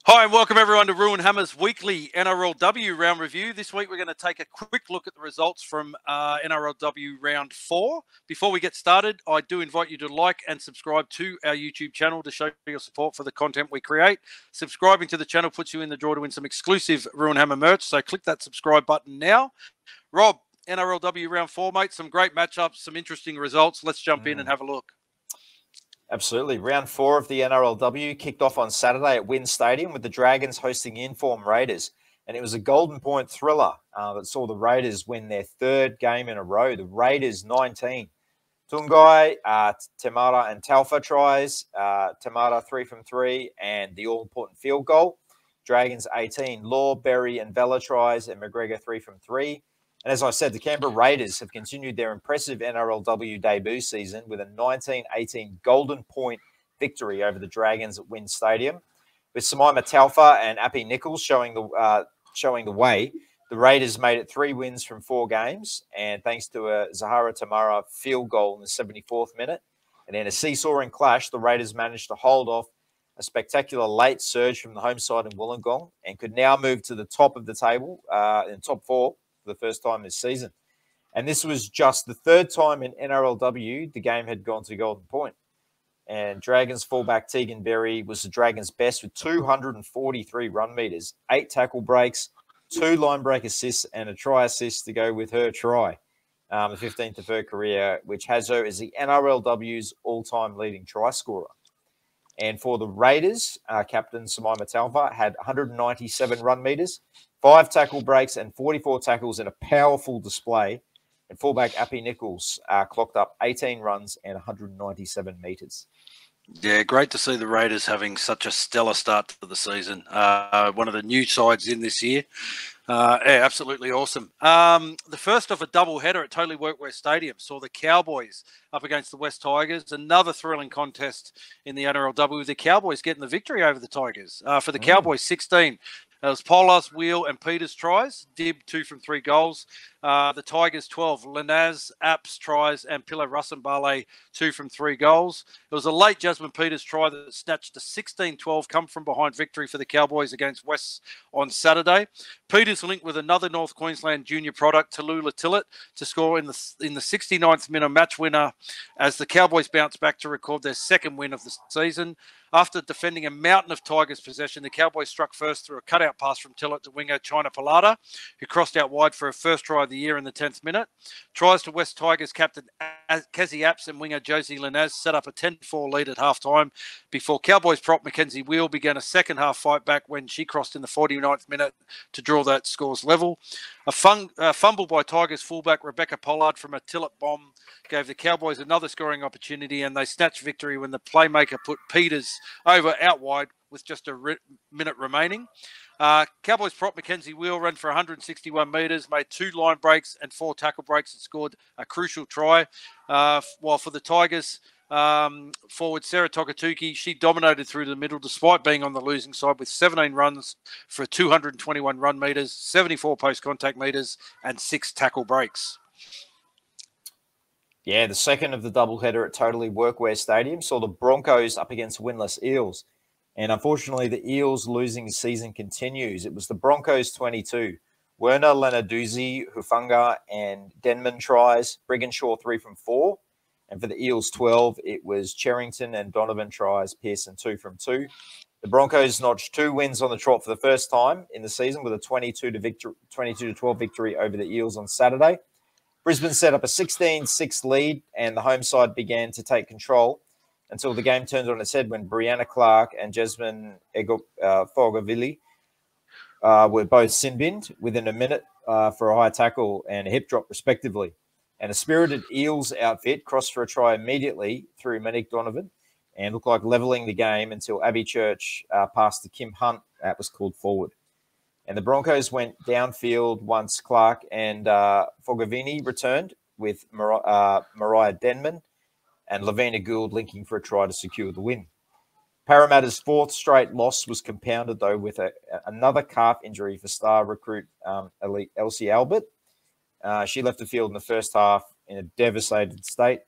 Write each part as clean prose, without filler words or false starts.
Hi and welcome everyone to Roo Hammer's weekly NRLW round review. This week we're going to take a quick look at the results from NRLW round 4. Before we get started, I do invite you to like and subscribe to our YouTube channel to show your support for the content we create. Subscribing to the channel puts you in the draw to win some exclusive Roo Hammer merch, so click that subscribe button now. Rob, NRLW round 4, mate, some great matchups, some interesting results. Let's jump in and have a look. Absolutely. Round 4 of the NRLW kicked off on Saturday at Wynn Stadium with the Dragons hosting in-form Raiders. And it was a golden point thriller that saw the Raiders win their third game in a row. The Raiders 19. Tungai, Temara and Talfa tries. Temara 3 from 3 and the all-important field goal. Dragons 18. Law, Berry and Vela tries and McGregor 3 from 3. And as I said, the Canberra Raiders have continued their impressive NRLW debut season with a 19-18 golden point victory over the Dragons at Wynn Stadium. With Samaima Talfa and Appy Nichols showing the way, the Raiders made it 3 wins from 4 games. And thanks to a Zahara Tamara field goal in the 74th minute, and in a seesawing clash, the Raiders managed to hold off a spectacular late surge from the home side in Wollongong and could now move to the top of the table in top 4. For the first time this season. And this was just the third time in NRLW the game had gone to golden point. And Dragons fullback Tegan Berry was the Dragons' best with 243 run meters, 8 tackle breaks, 2 line break assists, and a try assist to go with her try, the 15th of her career, which has her as the NRLW's all-time leading try scorer. And for the Raiders, captain Samaima Talfa had 197 run meters, 5 tackle breaks and 44 tackles in a powerful display. And fullback Appy Nichols clocked up 18 runs and 197 metres. Yeah, great to see the Raiders having such a stellar start to the season. One of the new sides in this year. Yeah, absolutely awesome. The first of a double header at Totally Workwear Stadium saw the Cowboys up against the West Tigers. Another thrilling contest in the NRLW with the Cowboys getting the victory over the Tigers. For the Cowboys, 16. It was Polas, Wheel, and Peters tries. Dib 2 from 3 goals. The Tigers 12. Linaz, Apps tries, and Pilla Russenbale 2 from 3 goals. It was a late Jasmine Peters try that snatched a 16-12 come from behind victory for the Cowboys against West on Saturday. Peters linked with another North Queensland junior product, Tallulah Tillett, to score in the 69th minute match winner as the Cowboys bounce back to record their second win of the season. After defending a mountain of Tigers possession, the Cowboys struck first through a cutout pass from Tillett to winger China Palada, who crossed out wide for a first try of the year in the 10th minute. Tries to West Tigers captain Kazi Apps and winger Josie Linaz set up a 10-4 lead at halftime before Cowboys prop Mackenzie Wheel began a second half fight back when she crossed in the 49th minute to draw that scores level. A fumble by Tigers fullback Rebecca Pollard from a Tillett bomb gave the Cowboys another scoring opportunity, and they snatched victory when the playmaker put Peters over out wide with just a minute remaining. Cowboys prop Mackenzie Wheel ran for 161 metres, made 2 line breaks and 4 tackle breaks and scored a crucial try. While for the Tigers, forward Sarah Tokatuki, she dominated through the middle despite being on the losing side with 17 runs for 221 run metres, 74 post-contact metres and 6 tackle breaks. Yeah, the second of the doubleheader at Totally Workwear Stadium saw the Broncos up against winless Eels. And unfortunately, the Eels' losing season continues. It was the Broncos 22. Werner, Lenarduzzi, Hufanga, and Denman tries. Brigginshaw 3 from 4. And for the Eels 12, it was Cherrington and Donovan tries. Pearson 2 from 2. The Broncos notched 2 wins on the trot for the first time in the season with a 22-12 victory over the Eels on Saturday. Brisbane set up a 16-6 lead, and the home side began to take control until the game turned on its head when Brianna Clark and Jasmine Fogavili were both sin-binned within a minute for a high tackle and a hip drop, respectively. And a spirited Eels outfit crossed for a try immediately through Monique Donovan and looked like levelling the game until Abby Church passed to Kim Hunt. That was called forward. And the Broncos went downfield once Clark and Fogavini returned with Mariah Denman and Lavina Gould linking for a try to secure the win. Parramatta's 4th straight loss was compounded, though, with another calf injury for star recruit Elsie Albert. She left the field in the first half in a devastated state.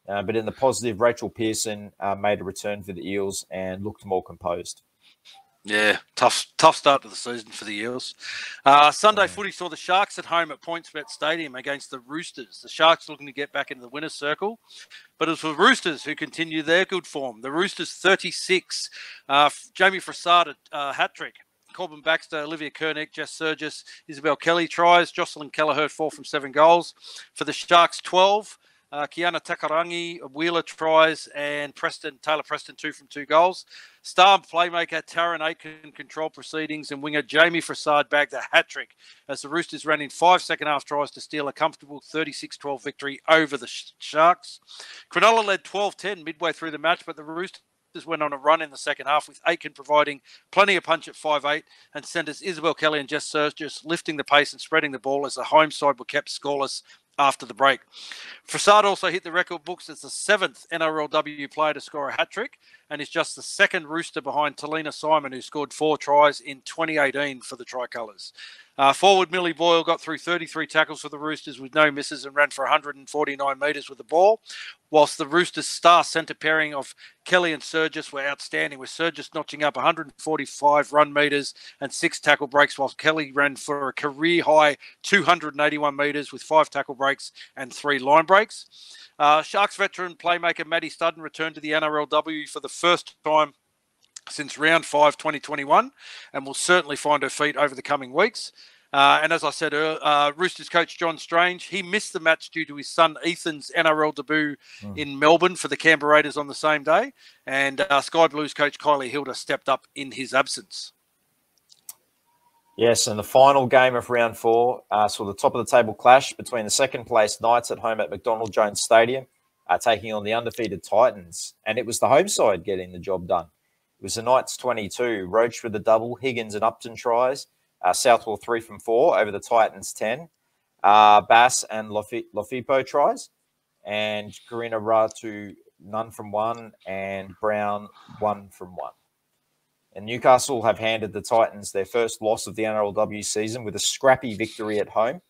But in the positive, Rachel Pearson made a return for the Eels and looked more composed. Yeah, tough start to the season for the Eels. Sunday footy saw the Sharks at home at PointsBet Stadium against the Roosters. The Sharks looking to get back into the winner's circle, but it was the Roosters who continue their good form. The Roosters 36, Jamie Frassard hat-trick. Corbin Baxter, Olivia Kernick, Jess Surgis, Isabel Kelly tries. Jocelyn Kelleher 4 from 7 goals. For the Sharks 12. Kiana Takarangi, Wheeler tries, and Taylor Preston 2 from 2 goals. Star playmaker Taryn Aiken controlled proceedings, and winger Jamie Frassard bagged a hat-trick as the Roosters ran in 5 second-half tries to steal a comfortable 36-12 victory over the Sharks. Cronulla led 12-10 midway through the match, but the Roosters went on a run in the second half, with Aiken providing plenty of punch at 5'8", and centres Isabel Kelly and Jess Surgis lifting the pace and spreading the ball as the home side were kept scoreless after the break. Frassard also hit the record books as the 7th NRLW player to score a hat-trick, and is just the second Rooster behind Talina Simon, who scored 4 tries in 2018 for the Tricolours. Forward Millie Boyle got through 33 tackles for the Roosters with no misses and ran for 149 metres with the ball, whilst the Roosters' star centre pairing of Kelly and Surgis were outstanding, with Surgis notching up 145 run metres and 6 tackle breaks, whilst Kelly ran for a career-high 281 metres with 5 tackle breaks and 3 line breaks. Sharks veteran playmaker Maddie Studden returned to the NRLW for the first time since round 5 2021, and will certainly find her feet over the coming weeks. And as I said earlier, Roosters coach John Strange, he missed the match due to his son Ethan's NRL debut in Melbourne for the Canberra Raiders on the same day, and Sky Blues coach Kylie Hilda stepped up in his absence. Yes, and the final game of round 4 saw the top of the table clash between the second place Knights at home at McDonald Jones Stadium, taking on the undefeated Titans, and it was the home side getting the job done. It was the Knights 22, Roach with a double, Higgins and Upton tries, Southwell 3 from 4 over the Titans 10, Bass and Lofipo tries, and Karina Ratu none from 1, and Brown 1 from 1. And Newcastle have handed the Titans their first loss of the NRLW season with a scrappy victory at home.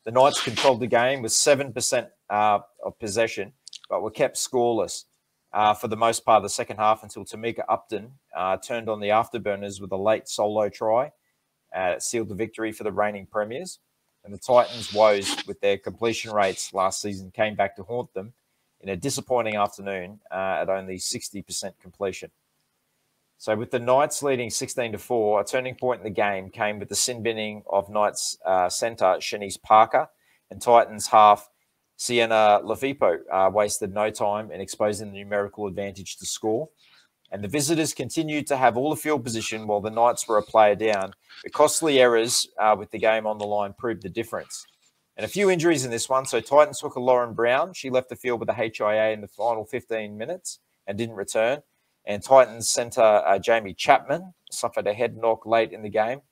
The Knights controlled the game with 7% of possession, but were kept scoreless for the most part of the second half until Tamika Upton turned on the afterburners with a late solo try. Sealed the victory for the reigning premiers. And the Titans' woes with their completion rates last season came back to haunt them in a disappointing afternoon at only 60% completion. So with the Knights leading 16-4, a turning point in the game came with the sin binning of Knights centre Shanice Parker, and Titans half Sienna Lofipo wasted no time in exposing the numerical advantage to score. And the visitors continued to have all the field position while the Knights were a player down. The costly errors with the game on the line proved the difference. And a few injuries in this one. So Titans hooker Lauren Brown, she left the field with a HIA in the final 15 minutes and didn't return. And Titans centre Jamie Chapman suffered a head knock late in the game,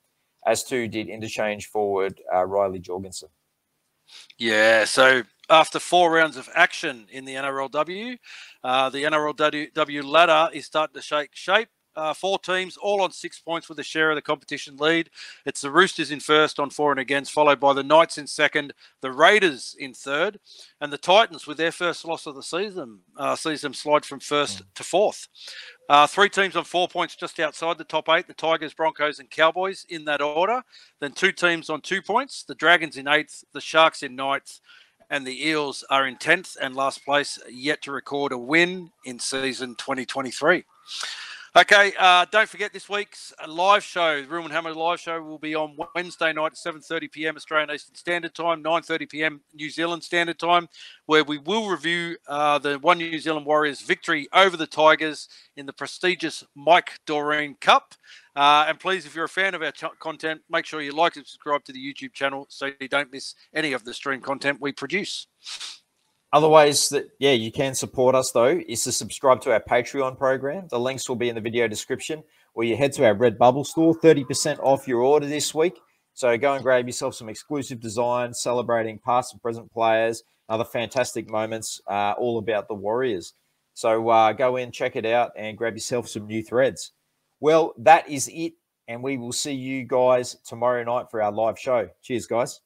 as too did interchange forward Riley Jorgensen. Yeah, so after 4 rounds of action in the NRLW, the NRLW ladder is starting to shake shape. 4 teams, all on 6 points with a share of the competition lead. It's the Roosters in first on 4 and against, followed by the Knights in second, the Raiders in third, and the Titans, with their first loss of the season, sees them slide from first to fourth. 3 teams on 4 points just outside the top 8, the Tigers, Broncos and Cowboys in that order. Then 2 teams on 2 points, the Dragons in 8th, the Sharks in 9th, and the Eels are in 10th and last place, yet to record a win in season 2023. Okay, don't forget this week's live show, the Roo Hammer live show, will be on Wednesday night at 7:30 p.m. Australian Eastern Standard Time, 9:30 p.m. New Zealand Standard Time, where we will review the One New Zealand Warriors victory over the Tigers in the prestigious Mike Doreen Cup. And please, if you're a fan of our content, make sure you like and subscribe to the YouTube channel so you don't miss any of the stream content we produce. Other ways that, you can support us, though, is to subscribe to our Patreon program. The links will be in the video description, or you head to our Redbubble store, 30% off your order this week. So go and grab yourself some exclusive designs celebrating past and present players, other fantastic moments, all about the Warriors. So go in, check it out, and grab yourself some new threads. Well, that is it, and we will see you guys tomorrow night for our live show. Cheers, guys.